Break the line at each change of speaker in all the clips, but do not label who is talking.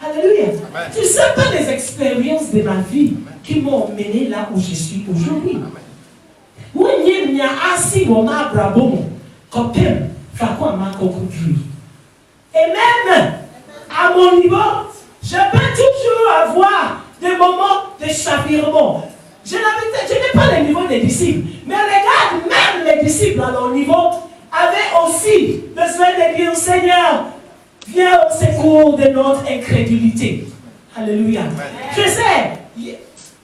Alléluia. Tu ne sais pas les expériences de ma vie qui m'ont emmené là où je suis aujourd'hui. Et même à mon niveau, je peux toujours avoir des moments de chavirement. Je n'ai pas le niveau des disciples, mais regarde, même les disciples à leur niveau avaient aussi besoin de dire Seigneur, viens au secours de notre incrédulité. Alléluia. Je sais,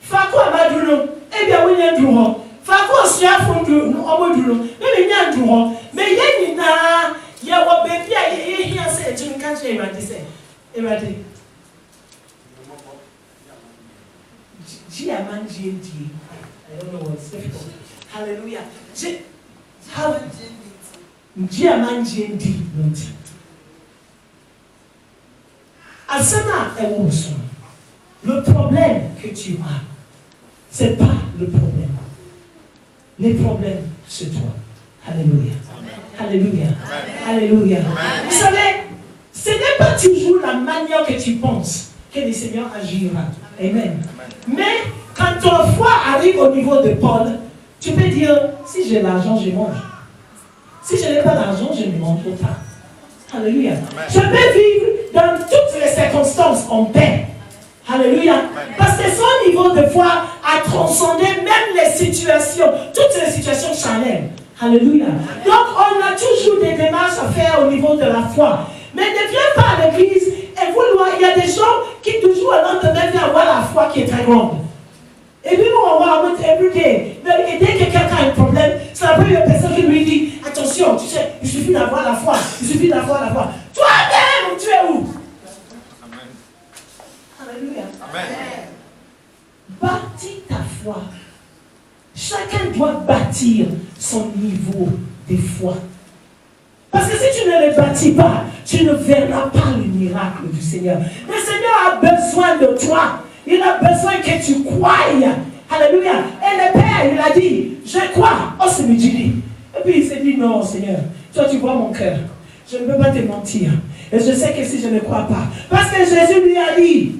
Fako Amaduno, eh bien oui, il y a un droit. Fako Siafundu, nous avons du nom, mais il y a un droit. Mais il y a une il y a un bébé, il y a un c'est une canche, il m'a dit ça. Il m'a dit. Diamant GND. I don't know what's difficult. Hallelujah. Diamant GND. Asana est où sont? Le problème que tu as, ce n'est pas le problème. Les problèmes, c'est toi. Alléluia. Alléluia. Alléluia. Vous savez, ce n'est pas toujours la manière que tu penses que le Seigneur agira. Amen. Mais quand ton foi arrive au niveau de Paul, tu peux dire, si j'ai l'argent, je mange. Si je n'ai pas d'argent, je ne mange pas. Alléluia. Je peux vivre dans toutes les circonstances en paix. Alléluia. Parce que son niveau de foi a transcendé même les situations, toutes les situations charnelles. Alléluia. Donc on a toujours des démarches à faire au niveau de la foi. Mais ne viens pas à l'église et vouloir. Il y a des gens qui toujours au lendemain viennent avoir la foi qui est très grande. Et puis on va avoir every day. Mais dès que quelqu'un a un problème, c'est la première personne qui lui dit attention, tu sais, il suffit d'avoir la foi. Il suffit d'avoir la foi. Toi-même, tu es où? Alléluia. Amen. Bâtis ta foi. Chacun doit bâtir son niveau de foi. Parce que si tu ne le bâtis pas, tu ne verras pas le miracle du Seigneur. Le Seigneur a besoin de toi. Il a besoin que tu croies. Alléluia. Et le Père, il a dit, je crois. Oh, c'est midi. Et puis il s'est dit, non, Seigneur, toi tu vois mon cœur. Je ne peux pas te mentir. Et je sais que si je ne crois pas. Parce que Jésus lui a dit,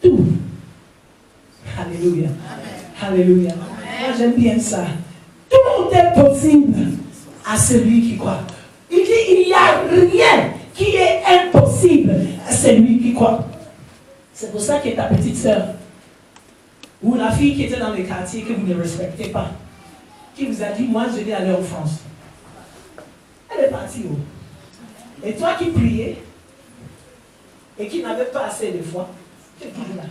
tout. Alléluia. Amen. Alléluia. Amen. Moi j'aime bien ça. Tout est possible à celui qui croit. Il dit il n'y a rien qui est impossible à celui qui croit. C'est pour ça que ta petite sœur, ou la fille qui était dans le quartier que vous ne respectez pas, qui vous a dit moi je vais aller en France. Elle est partie où? Et toi qui priais et qui n'avais pas assez de foi, tu es toujours là.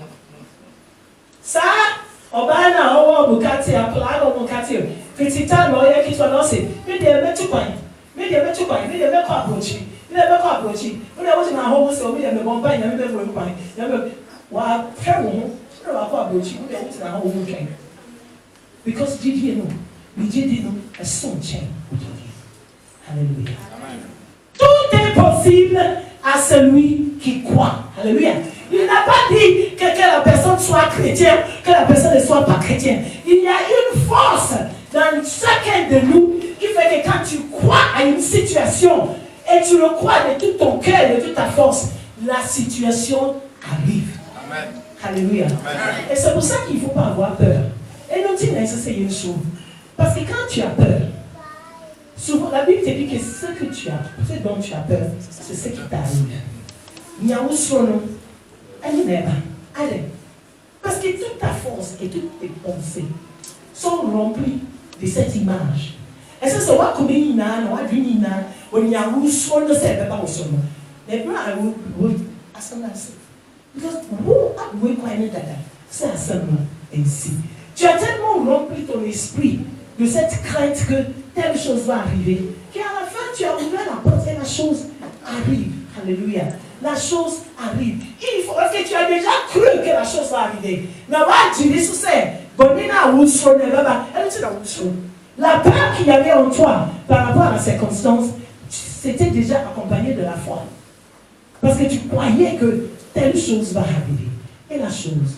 Ça, on va aller au quartier, à Plague, au quartier. Petit temps, il y a qui soit lancé. Mais des mecs, tu crois. Mais des mecs, tu crois. Mais des mecs, quoi, approcher. Mais des mecs, quoi, approcher. Vous avez aussi un homme, c'est au milieu de mon pain, il y a même des fois, il y a même. Wa, frère, vous avez quoi, approcher. Vous avez aussi un homme, il y a. Because Dieu dit non. Dieu dit non. Elles sont tiennes aujourd'hui. Alléluia. Tout est possible à celui qui croit. Alléluia. Il n'a pas dit que la personne soit chrétienne, que la personne ne soit pas chrétienne. Il y a une force dans chacun de nous qui fait que quand tu crois à une situation et tu le crois de tout ton cœur, de toute ta force, la situation arrive. Amen. Alléluia. Amen. Et c'est pour ça qu'il ne faut pas avoir peur. Et nous disons, ça c'est une chose. Parce que quand tu as peur, souvent la Bible te dit que ce dont tu as peur, c'est ce qui t'arrive. Il y a un surnom. Allez. Parce que toute ta force et toutes tes pensées sont remplies de cette image. Et ça, c'est quoi comme une âne, on y a un son, ne sait pas au son. Les blancs, à son assez. Parce que vous, c'est à son ainsi. Tu as tellement rempli ton esprit de cette crainte que telle chose va arriver, qu'à la fin, tu as ouvert la porte et la chose arrive. Alléluia. La chose arrive. Il faut que tu as déjà cru que la chose va arriver. La peur qu'il y avait en toi par rapport à la circonstance, c'était déjà accompagné de la foi. Parce que tu croyais que telle chose va arriver. Et la chose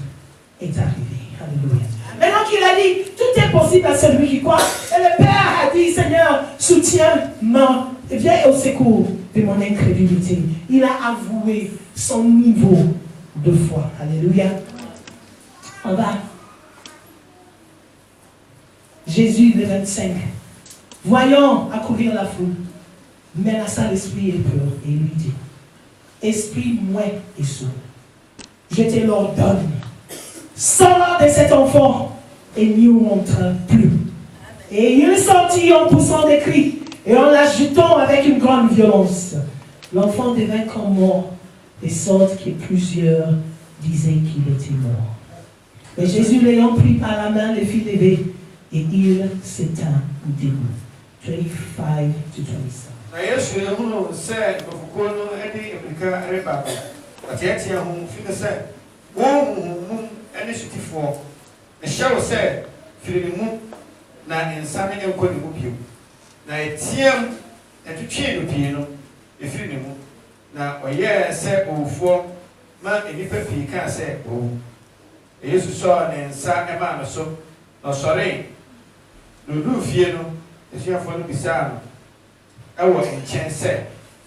est arrivée. Alléluia. Maintenant qu'il a dit, tout est possible à celui qui croit. Et le Père a dit, Seigneur, soutiens-moi, viens au secours de mon incrédulité. Il a avoué son niveau de foi. Alléluia. On va. Jésus, le 25, voyant accourir la foule, menaça l'esprit et peur et lui dit, esprit muet et sourd, je te l'ordonne, sors de cet enfant et n'y montre plus. Et il sortit en poussant des cris et en l'agitant avec une grande violence. L'enfant devint comme mort, de sorte que plusieurs disaient qu'il était mort. Mais Jésus, l'ayant pris par la main, le fit lever et il s'éteint debout. 25 to
27. Na insane enko ne mu bio na etiam etutwe no pie no efiri ne mu na oye se owufo ma enipa pii ka se o Yesu so ne nsa ema no so no sore no du fie no esuafo no bisa no ewo enchen se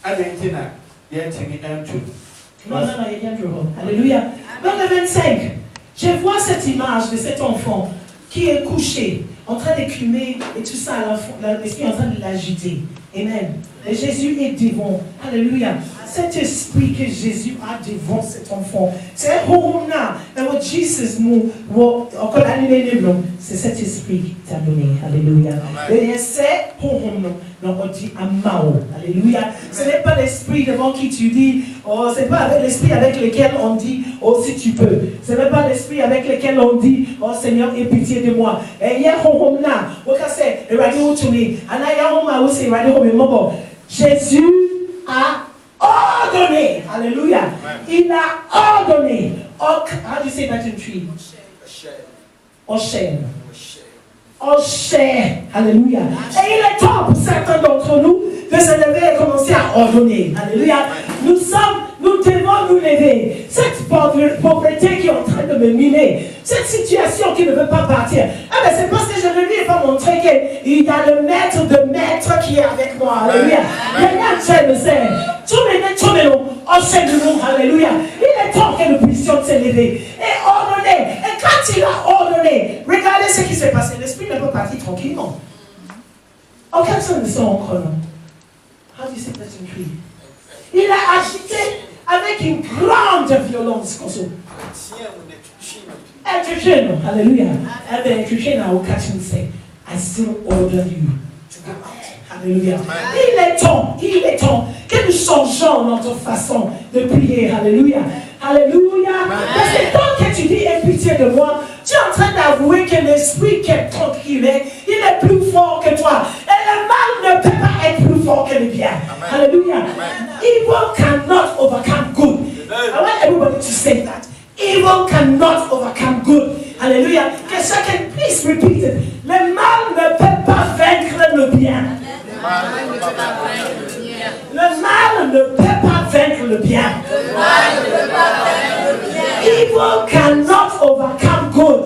adentina ye ntimi antu.
Non, il y a toujours. Alléluia. Dans le 25, je vois cette image de cet enfant qui est couché, en train d'écumer et tout ça, l'esprit est en train de l'agiter. Amen. Et Jésus est devant. Alléluia. Cet esprit que Jésus a devant cet enfant, c'est c'est cet esprit qui t'a donné. Alléluia. Et c'est Alléluia. Ce n'est pas l'esprit devant qui tu dis, oh, c'est pas avec l'esprit avec lequel on dit, oh, si tu peux. Ce n'est pas l'esprit avec lequel on dit, oh Seigneur, aie pitié de moi. Et hier, Jésus a ordonné. Alléluia. Il a ordonné. How do you say that in tree? Oshem. Oshem. Alléluia. Et il est temps pour certains d'entre nous de se lever et commencer à ordonner. Alléluia. Nous devons nous lever. Cette pauvreté qui est en train de me miner, cette situation qui ne veut pas partir. Ah ben c'est parce que je ne lui ai pas montré qu'il y a le maître de maître qui est avec moi. Alléluia. Alléluia. Il est temps que nous puissions se lever et ordonner. Et quand il a ordonné, regardez ce qui s'est passé. L'esprit ne peut partir tranquillement. Aucun son ne sort encore. How do you say that in tree? Il a agité avec une grande violence. Alléluia. I still order you to go out. Alléluia. Il est temps que nous changeons notre façon de prier. Alléluia. Alléluia. Parce que tant que tu dis aie pitié de moi, tu es en train d'avouer que l'esprit qui est tranquille, il est plus fort que toi. Et le mal ne peut pas être plus fort que le bien. Amen. Alléluia. Evil cannot overcome good. I want everybody to say that. Evil cannot overcome good. Alléluia. Que chacun puisse repeat it. Le mal ne peut pas vaincre le bien. Le mal ne peut pas vaincre le bien. Evil cannot overcome good.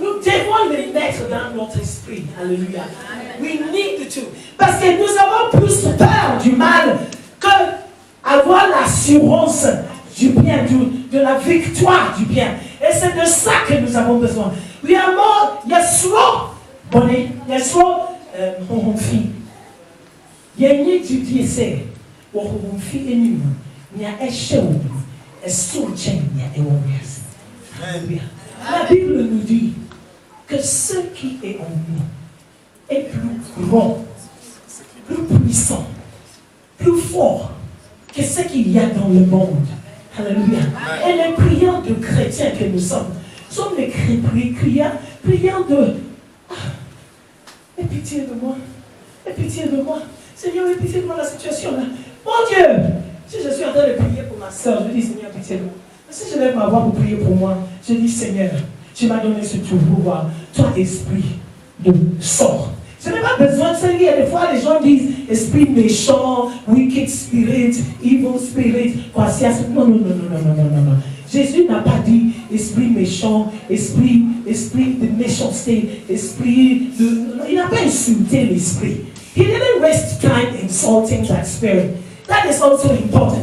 Nous devons les mettre dans notre esprit. Alléluia. We need to. Parce que nous avons plus peur du mal que avoir l'assurance du bien, de la victoire du bien. Et c'est de ça que nous avons besoin. We are more, yes, slow. Bonnet, yes, slow. On fit. Il y a une étude qui essaie. On fit et nous. Il y a un show. Un soutien. Il y a un Alléluia. La Bible nous dit que ce qui est en nous est plus grand, plus puissant, plus fort que ce qu'il y a dans le monde. Alléluia. Et les prières de chrétiens que nous sommes les prières de aie pitié de moi, aie pitié de moi. Seigneur, aie pitié de moi la situation là. Mon Dieu, si je suis en train de prier pour ma soeur, je dis Seigneur, pitié de moi. Mais si je lève ma voix pour prier pour moi, je dis Seigneur, tu m'as donné ce pouvoir. Toi, esprit de sort. Je n'ai pas besoin de ça. Il y a des fois, les gens disent esprit méchant, wicked spirit, evil spirit. Non, non. Jésus n'a pas dit esprit méchant, esprit de méchanceté, esprit de... Il n'a pas insulté l'esprit. He didn't waste time insulting that spirit. That is also important.